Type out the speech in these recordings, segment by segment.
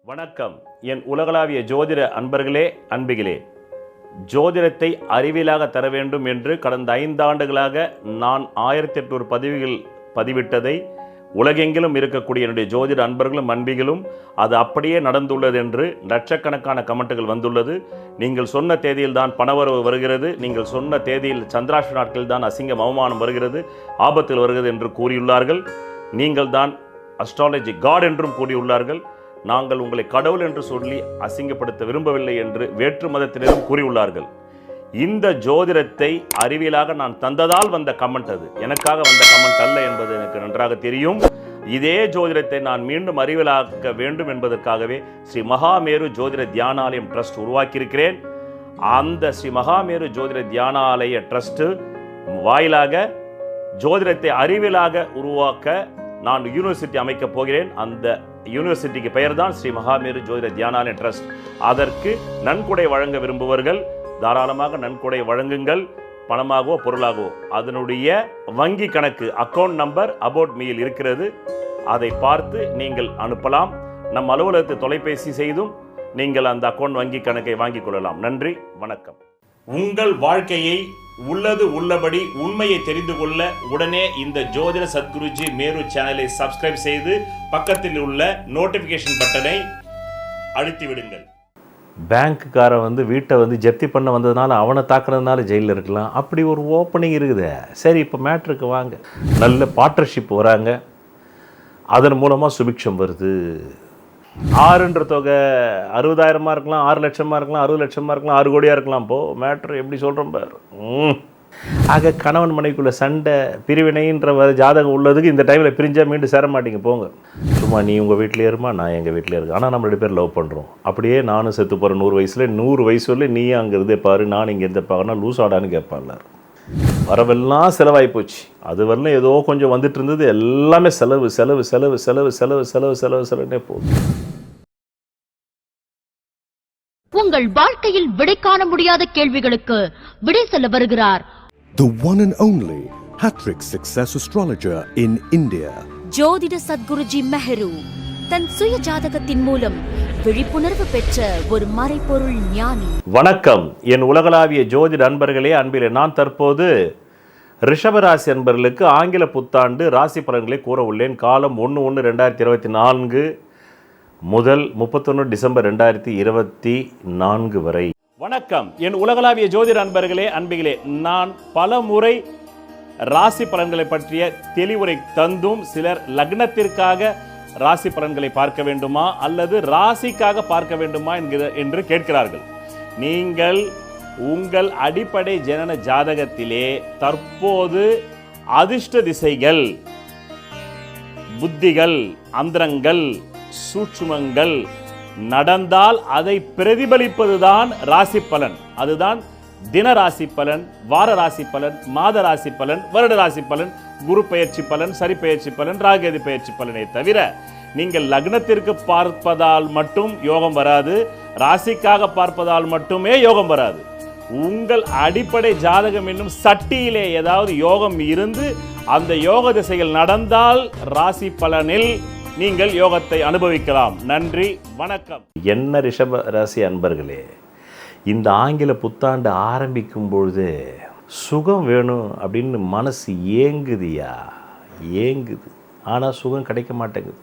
வணக்கம். என் உலகளாவிய ஜோதிட அன்பர்களே, அன்பிகளே, ஜோதிடத்தை அறிவியலாக தர வேண்டும் என்று கடந்த 5 ஆண்டுகளாக நான் 1800 பதிவுகள் பதிவிட்டதை உலகெங்கிலும் இருக்கக்கூடிய என்னுடைய ஜோதிட அன்பர்களும் அன்பிகளும் அது அப்படியே நடந்துள்ளது என்று லட்சக்கணக்கான கமெண்ட்டுகள் வந்துள்ளது. நீங்கள் சொன்ன தேதியில் தான் பணவரவு வருகிறது, நீங்கள் சொன்ன தேதியில் சந்திராஷ்ட நாட்களில் தான் அசிங்கம் அவமானம் வருகிறது, ஆபத்தில் வருகிறது என்று கூறியுள்ளார்கள். நீங்கள் தான் அஸ்ட்ராலஜி காட் என்றும் கூறியுள்ளார்கள். நாங்கள் உங்களை கடவுள் என்று சொல்லி அசிங்கப்படுத்த விரும்பவில்லை என்று வேற்று மதத்தினரும் கூறியுள்ளார்கள். இந்த ஜோதிடத்தை அறிவியலாக நான் தந்ததால் வந்த கமெண்ட், அது எனக்காக வந்த கமெண்ட் அல்ல என்பது எனக்கு நன்றாக தெரியும். இதே ஜோதிடத்தை நான் மீண்டும் அறிவியலாக்க வேண்டும் என்பதற்காகவே ஸ்ரீ மகாமேரு ஜோதிட தியானாலயம் ட்ரஸ்ட் உருவாக்கியிருக்கிறேன். அந்த ஸ்ரீ மகாமேரு ஜோதிட தியானாலய ட்ரஸ்ட் வாயிலாக ஜோதிடத்தை அறிவியலாக உருவாக்க நான் யூனிவர்சிட்டி அமைக்கப் போகிறேன். அந்த யூனிவர்சிட்டிக்கு பெயர் தான் ஸ்ரீ மகாமேரு ஜோதிட தியானாலய ட்ரஸ்ட். அதற்கு நன்கொடை வழங்க விரும்புவர்கள் தாராளமாக நன்கொடை வழங்குங்கள், பணமாகவோ பொருளாகவோ. அதனுடைய வங்கி கணக்கு அக்கௌண்ட் நம்பர் அபவுட் மீயில் இருக்கிறது, அதை பார்த்து நீங்கள் அனுப்பலாம். நம் அலுவலகத்தை தொலைபேசி செய்தும் நீங்கள் அந்த அக்கௌண்ட் வங்கி கணக்கை வாங்கிக் கொள்ளலாம். நன்றி, வணக்கம். உங்கள் வாழ்க்கையை உள்ளது உள்ளபடி உண்மையை தெரிந்து கொள்ள உடனே இந்த ஜோதிட சத்குருஜி மேரு சேனலை சப்ஸ்கிரைப் செய்து பக்கத்தில் உள்ள நோட்டிஃபிகேஷன் பட்டனை அழுத்தி விடுங்கள். பேங்க்குக்காரன் வீட்டை ஜப்தி பண்ண வந்ததுனால அவனை தாக்குறதுனால ஜெயிலில் இருக்கலாம், அப்படி ஒரு ஓப்பனிங் இருக்குது. சரி, இப்போ மேட்ருக்கு வாங்க. நல்ல பார்ட்னர்ஷிப் வராங்க, அதன் மூலமாக சுபிக்ஷம் வருது. 6ன்ற தொகை 60,000 இருக்கலாம், 6 லட்சமாக இருக்கலாம், 60 லட்சமாக இருக்கலாம், 6 கோடியாக இருக்கலாம். இப்போது மேட்ரு எப்படி சொல்கிறோம் பாரு. ஆக கணவன் மனைவிக்குள்ள சண்டை பிரிவினைன்ற ஜாதகம் உள்ளதுக்கு இந்த டைமில் பிரிஞ்சால் மீண்டும் சேர மாட்டீங்க, போங்க. சும்மா நீ உங்கள் வீட்டிலே இருமா, நான் எங்கள் வீட்டிலே இருக்கேன், ஆனால் நம்ம 2 பேர் லவ் பண்ணுறோம். அப்படியே நானும் செத்து போகிறேன் 100 வயசில், 100 வயசு வரல நீயும் அங்கே இருந்தே பாரு, நான் இங்கே இருந்தே பார்க்கணும், லூஸ் ஆடான்னு கேட்பான்ல. வரவெல்லாம் செலவாகி போச்சு. அது வரலாம் ஏதோ கொஞ்சம் வந்துட்டு இருந்தது, எல்லாமே செலவு செலவு செலவு செலவு செலவு செலவு செலவு செலவுனே போகுது. உங்கள் வாழ்க்கையில் விடை காண முடியாத கேள்விகளுக்கு விடை சொல்ல வருகிறார் the one and only hat-trick success astrologer in India, ஜோதிட சத்குருஜி மெஹரு. தன் சுய ஜாதகத்தின் மூலம் விழிப்புணர்வு பெற்ற ஒரு மறைபொருள் ஞானி. வணக்கம் என் உலகளாவிய ஜோதிட அன்பர்களே, அன்பிலே. நான் தற்போது ரிஷபராசி அன்பர்களுக்கு ஆங்கில புத்தாண்டு ராசி பலன்களை கூற உள்ளேன். காலம் 1/1/2024 முதல் 31 டிசம்பர் 2024 வரை. வணக்கம் என் உலகளாவிய ஜோதிட அன்பர்களே, அன்பிகளே. நான் பல முறை ராசி பலன்களை பற்றிய தெளிவுரை தந்தும் சிலர் லக்னத்திற்காக ராசி பலன்களை பார்க்க வேண்டுமா அல்லது ராசிக்காக பார்க்க வேண்டுமா என்று கேட்கிறார்கள். நீங்கள் உங்கள் அடிப்படை ஜனன ஜாதகத்திலே தற்போது அதிர்ஷ்ட திசைகள், புத்திகள், அந்தரங்கள், சூட்சுமங்கள் நடந்தால் அதை பிரதிபலிப்பதுதான் ராசி பலன். அதுதான் தின ராசி பலன், வார ராசி பலன், மாத ராசி பலன், வருட ராசி பலன், குரு பெயர்ச்சி பலன், சரி பெயர்ச்சி பலன், ராகேது பெயர்ச்சி பலனை தவிர நீங்கள் லக்னத்திற்கு பார்ப்பதால் மட்டும் யோகம் வராது, ராசிக்காக பார்ப்பதால் மட்டுமே யோகம் வராது. உங்கள் அடிப்படை ஜாதகம் என்னும் சட்டியிலே ஏதாவது யோகம் இருந்து அந்த யோக திசைகள் நடந்தால் ராசி பலனில் நீங்கள் யோகத்தை அனுபவிக்கலாம். நன்றி, வணக்கம். என்ன ரிஷப ராசி அன்பர்களே, இந்த ஆங்கில புத்தாண்டு ஆரம்பிக்கும் பொழுது சுகம் வேணும் அப்படின்னு மனசு ஏங்குது. ஆனால் சுகம் கிடைக்க மாட்டேங்குது.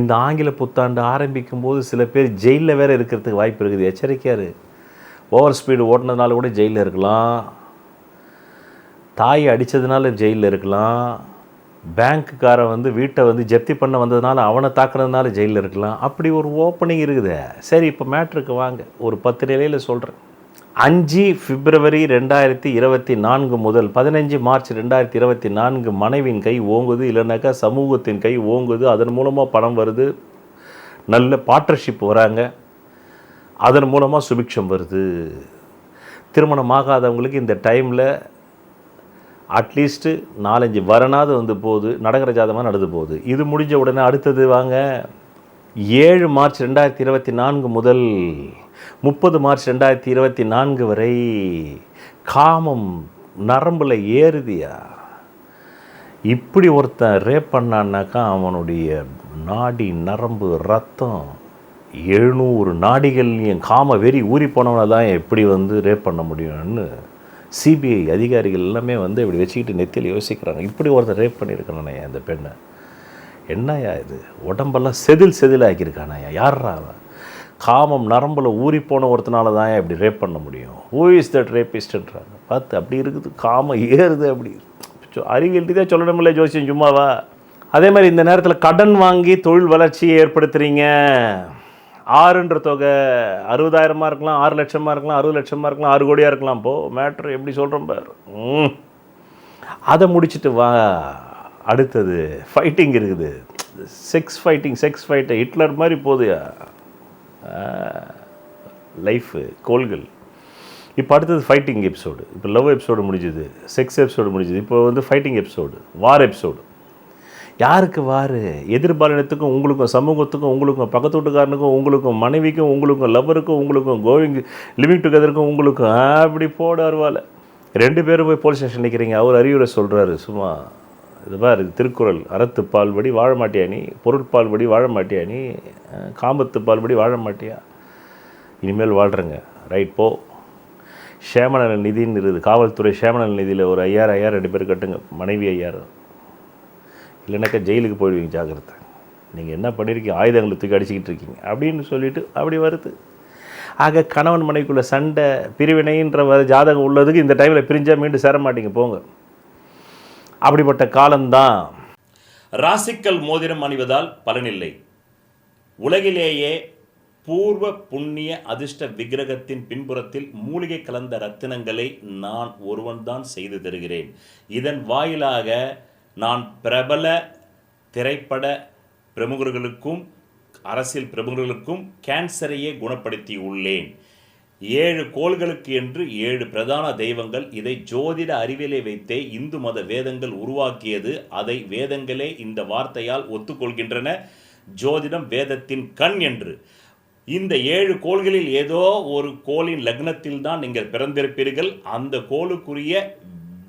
இந்த ஆங்கில புத்தாண்டு ஆரம்பிக்கும் போது சில பேர் ஜெயிலில் வேறு இருக்கிறதுக்கு வாய்ப்பு இருக்குது. எச்சரிக்கையாரு. ஓவர் ஸ்பீடு ஓட்டினதுனால கூட ஜெயிலில் இருக்கலாம், தாயை அடித்ததுனால ஜெயிலில் இருக்கலாம், பேங்க்குக்காரன் வீட்டை ஜப்தி பண்ண வந்ததுனால அவனை தாக்குறதுனால ஜெயிலில் இருக்கலாம். அப்படி ஒரு ஓப்பனிங் இருக்குது. சரி, இப்போ மேட்ருக்கு வாங்க. ஒரு 10 நிலையில் சொல்கிறேன். 5 பிப்ரவரி 2024 முதல் 15 மார்ச் 2024 மனைவின் கை ஓங்குது, இல்லைனாக்கா சமூகத்தின் கை ஓங்குது. அதன் மூலமாக பணம் வருது, நல்ல பார்ட்னர்ஷிப் வராங்க, அதன் மூலமாக சுபிக்ஷம் வருது. திருமணம் ஆகாதவங்களுக்கு இந்த டைமில் அட்லீஸ்ட்டு 4-5 வரனாவது போகுது, நடக்கிற ஜாதகமாக நடந்து போகுது. இது முடிஞ்ச உடனே அடுத்தது வாங்க. 7 மார்ச் 2024 முதல் 30 மார்ச் 2024 வரை காமம் நரம்பில் ஏறுதியா. இப்படி ஒருத்தன் ரேப் பண்ணான்னாக்கா அவனுடைய நாடி நரம்பு ரத்தம் 700 நாடிகள் என் காம வெறி ஊறி போனவனை தான் எப்படி வந்து ரேப் பண்ண முடியும்னு சிபிஐ அதிகாரிகள் எல்லாமே வந்து இப்படி வச்சுக்கிட்டு நெத்தியில் யோசிக்கிறாங்க. இப்படி ஒருத்தர் ரேப் பண்ணியிருக்கானே அந்த பெண்ணை, என்னையா இது, உடம்பெல்லாம் செதில் ஆக்கியிருக்கானயா, யாரா அவன், காமம் நரம்பில் ஊறி போன ஒருத்தனால தான் இப்படி ரேப் பண்ண முடியும், ஹூ இஸ் தட் ரேபிஸ்ட்ன்றாங்க. பார்த்து அப்படி இருக்குது, காமம் ஏறுது. அப்படி அறிவியல் தான் சொல்லணுமில்ல ஜோசியம் சும்மாவா? அதே மாதிரி இந்த நேரத்தில் கடன் வாங்கி தொழில் வளர்ச்சியை ஏற்படுத்துகிறீங்க. 6ன்ற தொகை 60,000 இருக்கலாம், 6 லட்சமாக இருக்கலாம், 60 லட்சமாக இருக்கலாம், 6 கோடியாக இருக்கலாம். மேட்ரு எப்படி சொல்கிறோம் பாரு. அதை முடிச்சுட்டு வா, அடுத்தது ஃபைட்டிங் இருக்குது. செக்ஸ் ஃபைட்டு ஹிட்லர் மாதிரி போகுதுயா லைஃபு, கோள்கள். இப்போ அடுத்தது ஃபைட்டிங் எபிசோடு. இப்போ லவ் எபிசோடு முடிஞ்சுது, செக்ஸ் எபிசோடு முடிஞ்சுது, இப்போ வந்து ஃபைட்டிங் எபிசோடு, வார் எபிசோடு. யாருக்கு வார்? எதிர்பாலினத்துக்கும் உங்களுக்கும், சமூகத்துக்கும் உங்களுக்கும், பக்கத்து வீட்டுக்காரனுக்கும் உங்களுக்கும், மனைவிக்கும் உங்களுக்கும், லவ்வருக்கும் உங்களுக்கும், கோவிங் லிவிங் டுகெதருக்கும் உங்களுக்கும். அப்படி போடாருவாள். 2 பேரும் போய் போலீஸ் ஸ்டேஷன் நிற்கிறீங்க. அவர் அறிவுரை சொல்கிறாரு, சும்மா இது பாரு, திருக்குறள், அறத்து பால்படி வாழ மாட்டியா நீ, பொருட்பால் படி வாழ மாட்டியா நீ, காமத்து பால்படி வாழ மாட்டியா, இனிமேல் வாழ்கிறேங்க, ரைட் போ. சேமநல நிதின்னு இருக்குது, காவல்துறை சேமநல நிதியில் ஒரு 5000 2 பேர் கட்டுங்க, மனைவி 5000, இல்லைனாக்கா ஜெயிலுக்கு போயிடுவீங்க, ஜாக்கிரதை. நீங்கள் என்ன பண்ணியிருக்கீங்க, ஆயுதங்களை தூக்கி அடிச்சுக்கிட்டு இருக்கீங்க அப்படின்னு சொல்லிவிட்டு அப்படி வருது. ஆக கணவன் மனைவிக்குள்ள சண்டை, பிரிவினைன்ற ஜாதகம் உள்ளதுக்கு இந்த டைமில் பிரிஞ்சால் மீண்டும் சேர மாட்டீங்க, போங்க. அப்படிப்பட்ட காலம்தான். ராசிக்கல் மோதிரம் அணிவதால் பலனில்லை. உலகிலேயே பூர்வ புண்ணிய அதிர்ஷ்ட விக்கிரகத்தின் பின்புறத்தில் மூலிகை கலந்த ரத்தினங்களை நான் ஒருவன்தான் செய்து தருகிறேன். இதன் வாயிலாக நான் பிரபல திரைப்பட பிரமுகர்களுக்கும் அரசியல் பிரமுகர்களுக்கும் கேன்சரையே குணப்படுத்தி உள்ளேன். 7 கோள்களுக்கு என்று 7 பிரதான தெய்வங்கள். இதை ஜோதிட அறிவியலை வைத்தே இந்து மத வேதங்கள் உருவாக்கியது. அதை வேதங்களே இந்த வார்த்தையால் ஒத்துக்கொள்கின்றன, ஜோதிடம் வேதத்தின் கண் என்று. இந்த 7 கோள்களில் ஏதோ ஒரு கோளின் லக்னத்தில் தான் நீங்கள் பிறந்திருப்பீர்கள். அந்த கோளுக்குரிய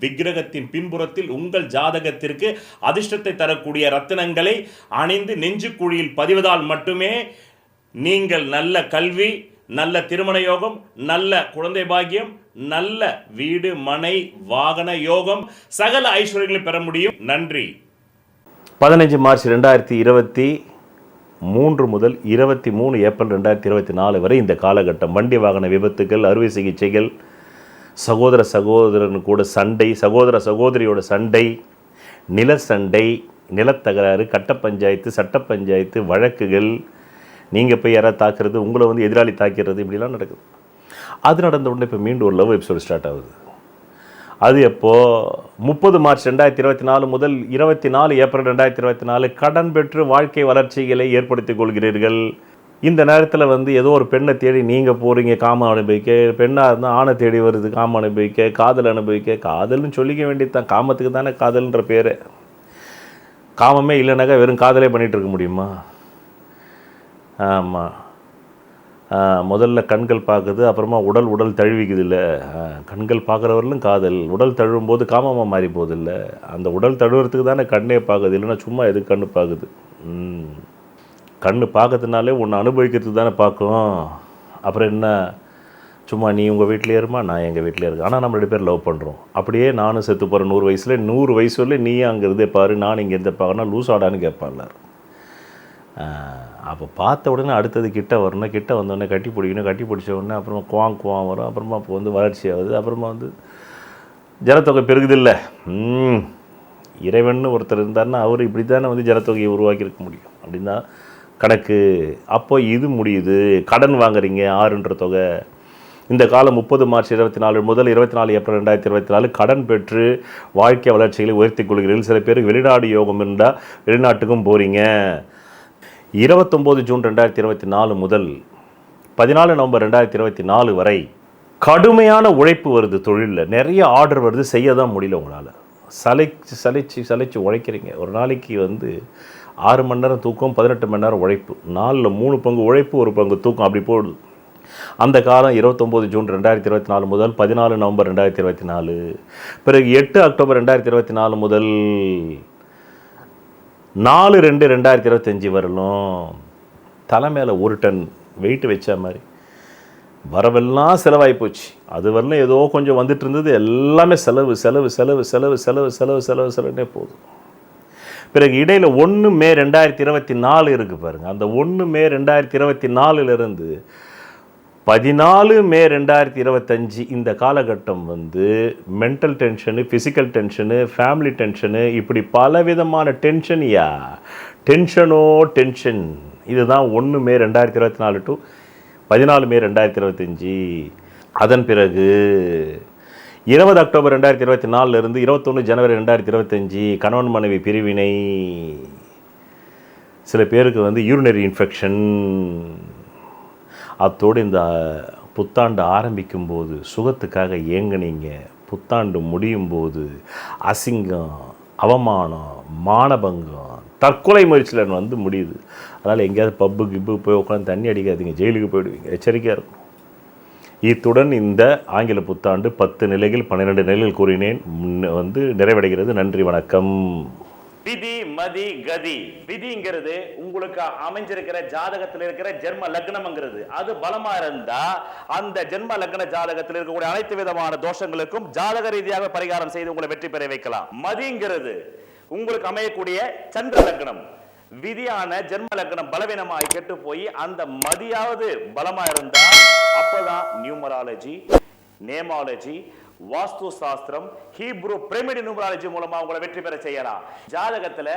விக்கிரகத்தின் பின்புறத்தில் உங்கள் ஜாதகத்திற்கு அதிர்ஷ்டத்தை தரக்கூடிய ரத்தினங்களை அணிந்து நெஞ்சு குழியில் பதிவதால் மட்டுமே நீங்கள் நல்ல கல்வி, நல்ல திருமண யோகம், நல்ல குழந்தை பாக்கியம், நல்ல வீடு மனை வாகன யோகம், சகல ஐஸ்வர்யங்களை பெற முடியும். நன்றி. 15 மார்ச் 2023 முதல் 23 ஏப்ரல் 2024 வரை இந்த காலகட்டம். வண்டி வாகன விபத்துகள், அறுவை சிகிச்சைகள், சகோதரன் கூட சண்டை, சகோதர சகோதரியோட சண்டை, நில சண்டை, நிலத்தகராறு, கட்ட பஞ்சாயத்து, சட்ட பஞ்சாயத்து, வழக்குகள், நீங்கள் போய் யாராவது தாக்குறது, உங்களை வந்து எதிராளி தாக்கிறது, இப்படிலாம் நடக்குது. அது நடந்த உடனே இப்போ மீண்டும் ஒரு லவ் எபிசோடு ஸ்டார்ட் ஆகுது. அது எப்போது 30 மார்ச் 2024 முதல் 24 ஏப்ரல் 2024 கடன் பெற்று வாழ்க்கை வளர்ச்சிகளை ஏற்படுத்திக் கொள்கிறீர்கள். இந்த நேரத்தில் வந்து ஏதோ ஒரு பெண்ணை தேடி நீங்கள் போகிறீங்க காம அனுபவிக்க, பெண்ணாக இருந்தால் ஆணை தேடி வருது காம அனுபவிக்க, காதல் அனுபவிக்க. காதல்னு சொல்லிக்க வேண்டியது தான், காமத்துக்கு தானே காதல்ன்ற பேர். காமமே இல்லைனாக்கா வெறும் காதலே பண்ணிகிட்டு இருக்க முடியுமா? ஆமாம், முதல்ல கண்கள் பார்க்குது, அப்புறமா உடல் தழுவிக்குது. இல்லை, கண்கள் பார்க்குறவர்களும் காதல், உடல் தழுவும் போது காமமாக மாறி போகுது. இல்லை, அந்த உடல் தழுவுறதுக்கு தானே கண்ணே பார்க்குது, இல்லைன்னா சும்மா எதுக்கு கண்ணு பார்க்குது? கண்ணு பார்க்கறதுனாலே உன்னை அனுபவிக்கிறதுக்கு தானே பார்க்கும். அப்புறம் என்ன, சும்மா நீ உங்கள் வீட்டிலே இருமா, நான் எங்கள் வீட்டிலே இருக்கேன், ஆனால் நம்ம 2 பேர் லவ் பண்ணுறோம். அப்படியே நானும் செத்து போகிறேன் 100 வயசில், 100 வயசு வரல நீயே அங்கே இருந்தே பாரு, நான் இங்கே இருந்தே பார்க்கணும், லூஸ் ஆடான்னு கேட்பான்ல. அப்போ பார்த்த உடனே அடுத்தது கிட்ட வரணும், கிட்ட வந்தோடனே கட்டி பிடிக்கணும், கட்டி பிடிச்ச உடனே அப்புறமா குவாங் வரும், அப்புறமா இப்போ வந்து வளர்ச்சி ஆகுது, அப்புறமா வந்து ஜனத்தொகை பெருகுது. இல்லை, இறைவன் ஒருத்தர் இருந்தார்னா அவர் இப்படி தானே வந்து ஜனத்தொகையை உருவாக்கியிருக்க முடியும் அப்படின்னு தான் கணக்கு. அப்போ இது முடியுது, கடன் வாங்குறீங்க 6ன்ற தொகை. இந்த காலம் 30 மார்ச் 2024 முதல் 24 ஏப்ரல் 2024 கடன் பெற்று வாழ்க்கை வளர்ச்சிகளை உயர்த்தி கொள்கிறீர்கள். சில பேருக்கு வெளிநாடு யோகம் இருந்தால் வெளிநாட்டுக்கும் போகிறீங்க. 29 ஜூன் 2024 முதல் 14 நவம்பர் 2024 வரை கடுமையான உழைப்பு வருது. தொழிலில் நிறைய ஆர்டர் வருது, செய்ய தான் முடியல உங்களால். சலைச்சு உழைக்கிறீங்க. ஒரு நாளைக்கு வந்து 6 மணி நேரம் தூக்கம், 18 மணி நேரம் உழைப்பு, 4ல் 3 பங்கு உழைப்பு, 1 பங்கு தூக்கம், அப்படி போடுது. அந்த காலம் 29 ஜூன் 2024 முதல் 14 நவம்பர் 2024, பிறகு 8 அக்டோபர் 2024 முதல் 4/2/2025 வரலும் தலை மேலே 1 டன் வெயிட் வச்ச மாதிரி. வரவெல்லாம் செலவாகி போச்சு. அது வரலாம் ஏதோ கொஞ்சம் வந்துட்டு இருந்தது, எல்லாமே செலவுன்னே போதும். பிறகு இடையில் 1 மே 2024 இருக்குது பாருங்கள். அந்த 1 மே 2024 14 மே 2025 இந்த காலகட்டம் mental tension, physical tension, family tension, இப்படி பலவிதமான டென்ஷன். இதுதான் 1 மே 2024 டு 14 மே 2025. அதன் பிறகு 20 அக்டோபர் 2024 21 ஜனவரி 2025 கணவன் மனைவி பிரிவினை. சில பேருக்கு யூரினரி இன்ஃபெக்ஷன். அத்தோடு இந்த புத்தாண்டு ஆரம்பிக்கும் போது சுகத்துக்காக ஏங்குனீங்க, புத்தாண்டு முடியும் போது அசிங்கம், அவமானம், மானபங்கம், தற்கொலை முயற்சியில் முடியுது. அதனால் எங்கேயாவது பப்பு போய் உட்காந்து தண்ணி அடிக்காதீங்க, ஜெயிலுக்கு போயிடுவீங்க, எச்சரிக்கையாக இருக்கும். இத்துடன் இந்த ஆங்கில புத்தாண்டு 10 நிலைகள் 12 நிலைகள் கூறினேன் நிறைவடைகிறது. நன்றி, வணக்கம். விதி, மதி, கதி. விதிங்கிறது உங்களுக்கு அமைஞ்சிருக்கிற ஜாதகத்தில் இருக்கிற ஜென்ம லக்னம்ங்கிறது. அது பலமா இருந்தா அந்த ஜென்ம லக்ன ஜாதகத்தில் இருக்கக்கூடிய அனைத்து விதமான தோஷங்களுக்கும் ஜாதக ரீதியாக பரிகாரம் செய்து உங்களை வெற்றி பெற வைக்கலாம். மதிங்கிறது உங்களுக்கு அமையக்கூடிய சந்திர லக்னம். விதியான ஜென்ம லக்னம் பலவீனமாய் கெட்டு போய் அந்த மதியாவது பலமா இருந்தா அப்பதான் நியூமராலஜி, நேமாலஜி, வாஸ்து சாஸ்திரம், ஹீப்ரு பிரமிட் நியூமராலஜி மூலமா உங்களை வெற்றி பெற செய்யலாம். ஜாதகத்துல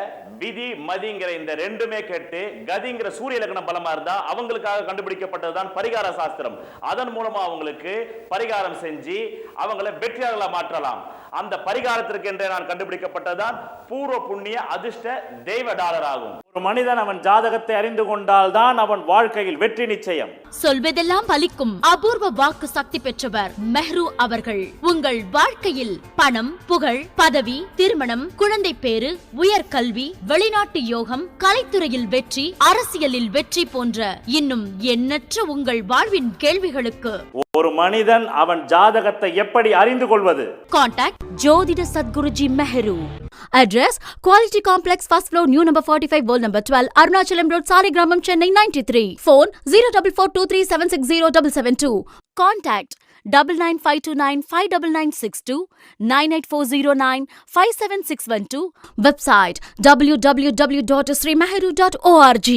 விதி, மதிங்கிற இந்த ரெண்டுமே கேட்டு கதிங்கிற சூரிய லக்னம் பலமா இருந்தா அவங்களுக்காக கண்டுபிடிக்கப்பட்டதுதான் பரிகார சாஸ்திரம். அதன் மூலமா அவங்களுக்கு பரிகாரம் செஞ்சு அவங்களை வெற்றியாளர்களா மாற்றலாம். அந்த பரிகாரத்திற்கு என்றே நான் கண்டுபிடிக்கப்பட்டதுதான் பூர்வ புண்ணிய அதிர்ஷ்ட தெய்வ டாலர் ஆகும். ஒரு மனிதன் அவன் ஜாதகத்தை அறிந்து கொண்டால் தான் அவன் வாழ்க்கையில் வெற்றி நிச்சயம். சொல்வதெல்லாம் பலிக்கும் அபூர்வ வாக்கு சக்தி பெற்றவர் மெஹ்ரு அவர்கள். உங்கள் வாழ்க்கையில் பணம், புகழ், பதவி, திருமணம், குழந்தை பேறு, உயர்கல்வி, வெளிநாட்டு யோகம், கலைத்துறையில் வெற்றி, அரசியலில் வெற்றி போன்ற இன்னும் எண்ணற்ற உங்கள் வாழ்வின் கேள்விகளுக்கு ஒரு மனிதன் அவன் ஜாதகத்தை எப்படி அறிந்து கொள்வது? Contact Jodhida Sadguruji Mehru. Address Quality Complex, first floor, new number 45, wall number 12, Arunachalam Road, Saligramam, Chennai 93. Phone 044237607772. Contact 99529 59962 98409 57612. Website www.srimeheru.org.